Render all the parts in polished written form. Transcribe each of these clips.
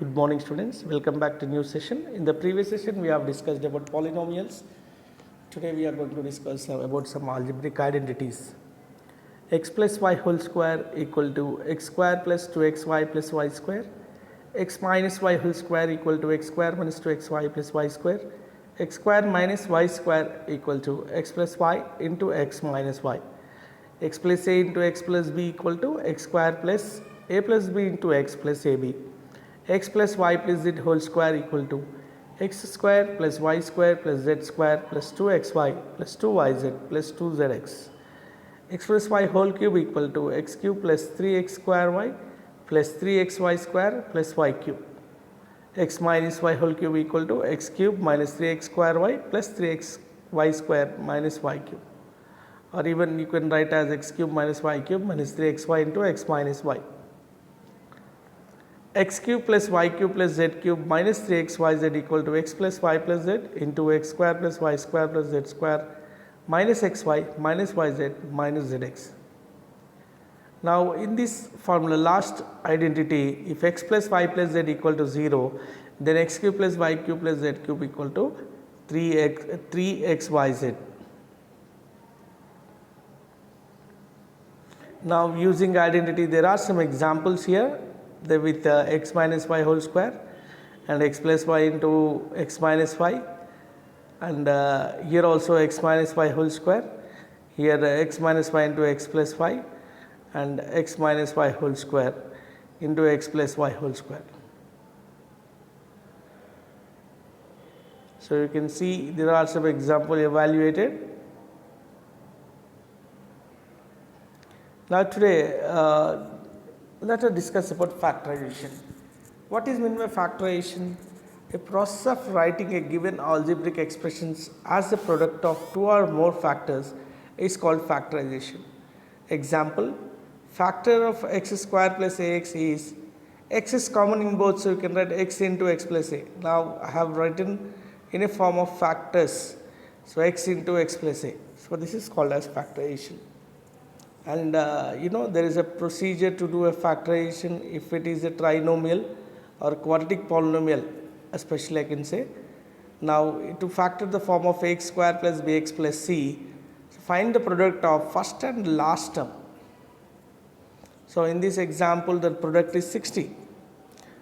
Good morning students, welcome back to new session. In the previous session we have discussed about polynomials. Today we are going to discuss about some algebraic identities. X plus y whole square equal to x square plus 2xy plus y square. X minus y whole square equal to x square minus 2xy plus y square. X square minus y square equal to x plus y into x minus y. X plus a into x plus b equal to x square plus a plus b into x plus ab. X plus y plus z whole square equal to x square plus y square plus z square plus 2xy plus 2yz plus 2zx. X plus y whole cube equal to x cube plus 3x square y plus 3xy square plus y cube. X minus y whole cube equal to x cube minus 3x square y plus 3xy square minus y cube. Or even you can write as x cube minus y cube minus 3xy into x minus y. X cube plus y cube plus z cube minus 3xyz equal to x plus y plus z into x square plus y square plus z square minus xy minus yz minus zx. Now in this formula last identity, if x plus y plus z equal to 0, then x cube plus y cube plus z cube equal to 3xyz. Now using identity, there are some examples here with x minus y whole square and x plus y into x minus y, and here also x minus y whole square, here x minus y into x plus y and x minus y whole square into x plus y whole square. So you can see there are some example evaluated. Now today let us discuss about factorization. What is meant by factorization? A process of writing a given algebraic expressions as a product of two or more factors is called factorization. Example, factor of x square plus ax is, x is common in both, so you can write x into x plus a. Now I have written in a form of factors, so x into x plus a. So this is called as factorization. And there is a procedure to do a factorization if it is a trinomial or quadratic polynomial, especially I can say. Now to factor the form of x square plus bx plus c, find the product of first and last term. So in this example the product is 60.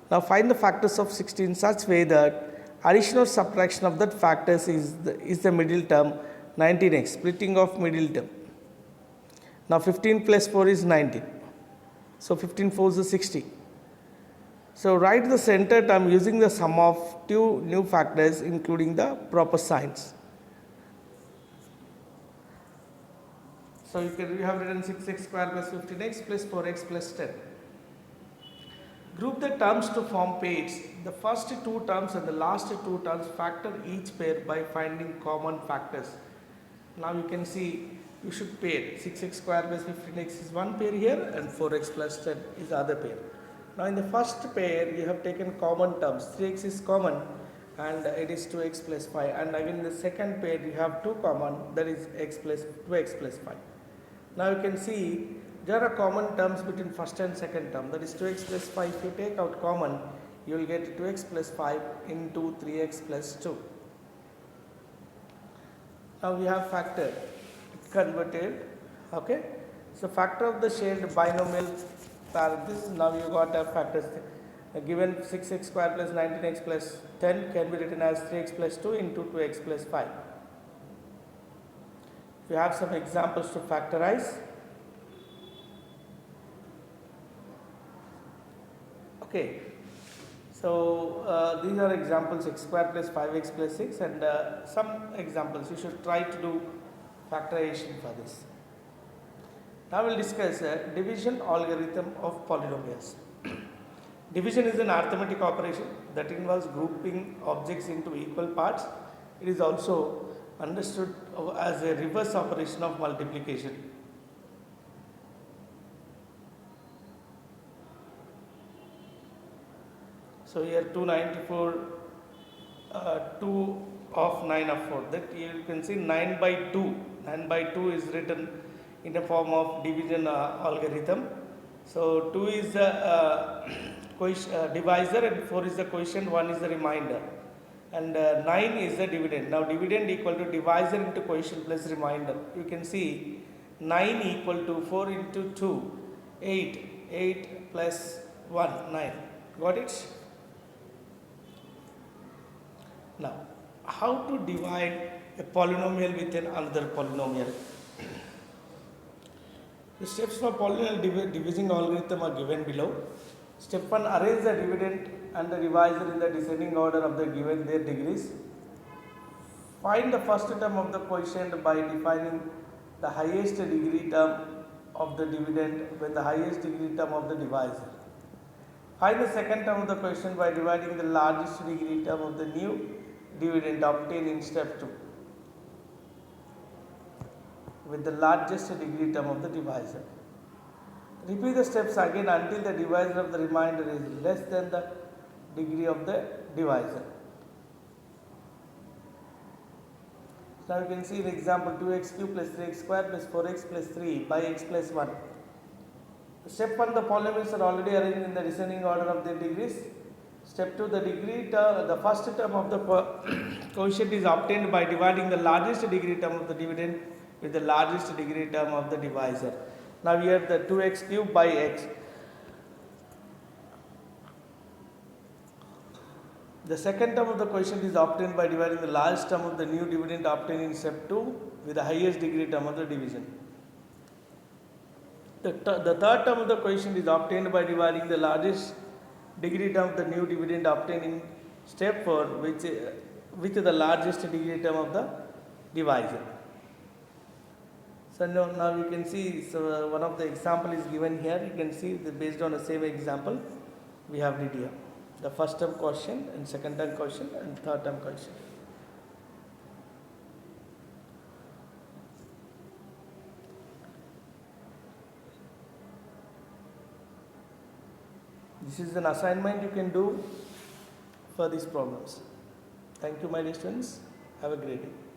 Now find the factors of 60 in such way that addition or subtraction of that factors is the middle term 19x, splitting of middle term. Now 15 plus 4 is 19. So 15 4 is 60. So write the center term using the sum of two new factors including the proper signs. So you have written 6x square plus 15x plus 4x plus 10. Group the terms to form pairs. The first two terms and the last two terms factor each pair by finding common factors. Now you can see you should pair 6x square plus 15x is one pair here and 4x plus 10 is the other pair. Now in the first pair you have taken common terms, 3x is common and it is 2x plus 5, and again in the second pair you have two common, that is x plus 2x plus 5. Now you can see there are common terms between first and second term, that is 2x plus 5. If you take out common, you will get 2x plus 5 into 3x plus 2. Now we have factor converted. Okay, so factor of the shared binomial parenthesis. Now you got a factors given 6x square plus 19x plus 10 can be written as 3x plus 2 into 2x plus 5. You have some examples to factorize. Okay, so these are examples, x square plus 5x plus 6, and some examples you should try to do factorization for this. Now we will discuss division algorithm of polynomials. Division is an arithmetic operation that involves grouping objects into equal parts. It is also understood as a reverse operation of multiplication. So here 294, 2 of 9 of 4, that you can see 9 by 2. 9 by 2 is written in a form of division algorithm. So 2 is divisor, and 4 is the quotient, 1 is the remainder, and 9 is the dividend. Now dividend equal to divisor into quotient plus remainder. You can see 9 equal to 4 into 2, 8, 8 plus 1, 9. Got it? Now, how to divide a polynomial with another polynomial? The steps for polynomial division algorithm are given below. Step 1, arrange the dividend and the divisor in the descending order of the given their degrees. Find the first term of the quotient by defining the highest degree term of the dividend with the highest degree term of the divisor. Find the second term of the quotient by dividing the largest degree term of the new dividend obtained in step 2 with the largest degree term of the divisor. Repeat the steps again until the divisor of the remainder is less than the degree of the divisor. So now you can see in example 2x cube plus 3x square plus 4x plus 3 by x plus 1. Step 1, the polynomials are already arranged in the descending order of their degrees. Step 2, the degree term, the first term of the quotient is obtained by dividing the largest degree term of the dividend with the largest degree term of the divisor. Now here the 2x cube by x. The second term of the quotient is obtained by dividing the largest term of the new dividend obtained in step 2 with the highest degree term of the division. The third term of the quotient is obtained by dividing the largest degree term of the new dividend obtained in step 4 with the largest degree term of the divisor. So now you can see, so one of the example is given here. You can see that based on the same example we have did here. The first term quotient and second term quotient and third term quotient. This is an assignment you can do for these problems. Thank you, my dear students. Have a great day.